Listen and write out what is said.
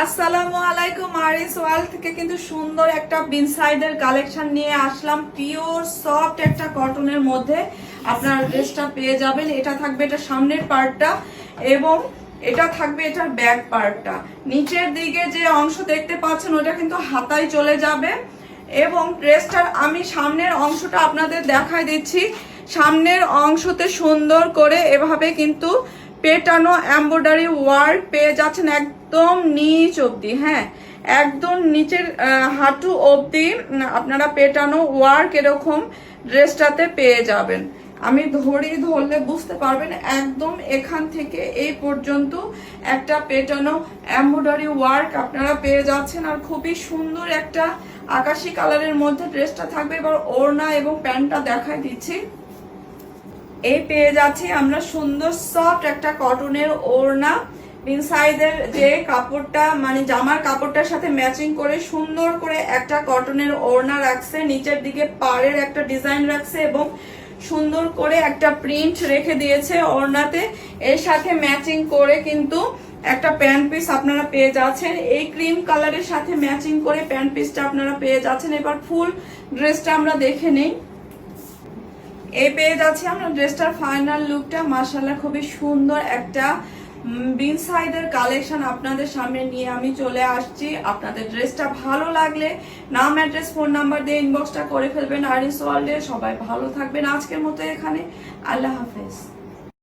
আসসালামু আলাইকুম। আরিস ওয়ার্ল্ড থেকে কিন্তু সুন্দর একটা বিনসাইডের কালেকশন নিয়ে আসলাম। পিওর সফট একটা কটনের মধ্যে আপনার ড্রেসটা পেয়ে যাবেন। এটা থাকবে এটা সামনের পার্টটা এবং এটা থাকবে এটার ব্যাক পার্টটা। নিচের দিকে যে অংশ দেখতে পাচ্ছেন ওটা কিন্তু হাতায় চলে যাবে এবং ড্রেসটার আমি সামনের অংশটা আপনাদের দেখাই দিচ্ছি। সামনের অংশতে সুন্দর করে এভাবে কিন্তু পেটানো এমব্রয়ডারি ওয়ার্ক পেয়ে যাচ্ছেন একদম নিচ অবধি। হ্যাঁ, একদম নিচের হাঁটু অবধি আপনারা পেটানো ওয়ার্ক এরকম ড্রেসটাতে পেয়ে যাবেন। আমি ধরলে বুঝতে পারবেন একদম এখান থেকে এই পর্যন্ত একটা পেটানো এমব্রয়ডারি ওয়ার্ক আপনারা পেয়ে যাচ্ছেন। আর খুবই সুন্দর একটা আকাশি কালারের মধ্যে ড্রেসটা থাকবে। এবার ওড়না এবং প্যান্টটা দেখাই দিচ্ছি। এই পেয়ে যাচ্ছি আমরা সুন্দর সফট একটা কটনের ওড়না। ইনসাইডের যে কাপড়টা মানে জামার কাপড়টার সাথে ম্যাচিং করে সুন্দর করে একটা কটনের ওড়না রাখছে। নিচের দিকে পাড়ের একটা ডিজাইন রাখছে এবং সুন্দর করে একটা প্রিন্ট রেখে দিয়েছে ওড়নাতে। এর সাথে ম্যাচিং করে কিন্তু একটা প্যান্ট পিস আপনারা পেয়ে যাচ্ছেন। এই ক্রিম কালারের সাথে ম্যাচিং করে প্যান্ট পিসটা আপনারা পেয়ে যাচ্ছেন। এবার ফুল ড্রেসটা আমরা দেখে নেই। এই পেয়ে যাচ্ছি আমরা ড্রেসটার ফাইনাল লুকটা। মাশাআল্লাহ খুবই সুন্দর একটা বিনসাইডের কালেকশন আপনাদের সামনে নিয়ে আমি চলে আসছি। আপনাদের ড্রেসটা ভালো লাগলে নাম, অ্যাড্রেস, ফোন নাম্বার দিয়ে ইনবক্সটা করে ফেলবেন আরিস ওয়ার্ল্ডে। সবাই ভালো থাকবেন। আজকের মতো এখানে, আল্লাহ হাফেজ।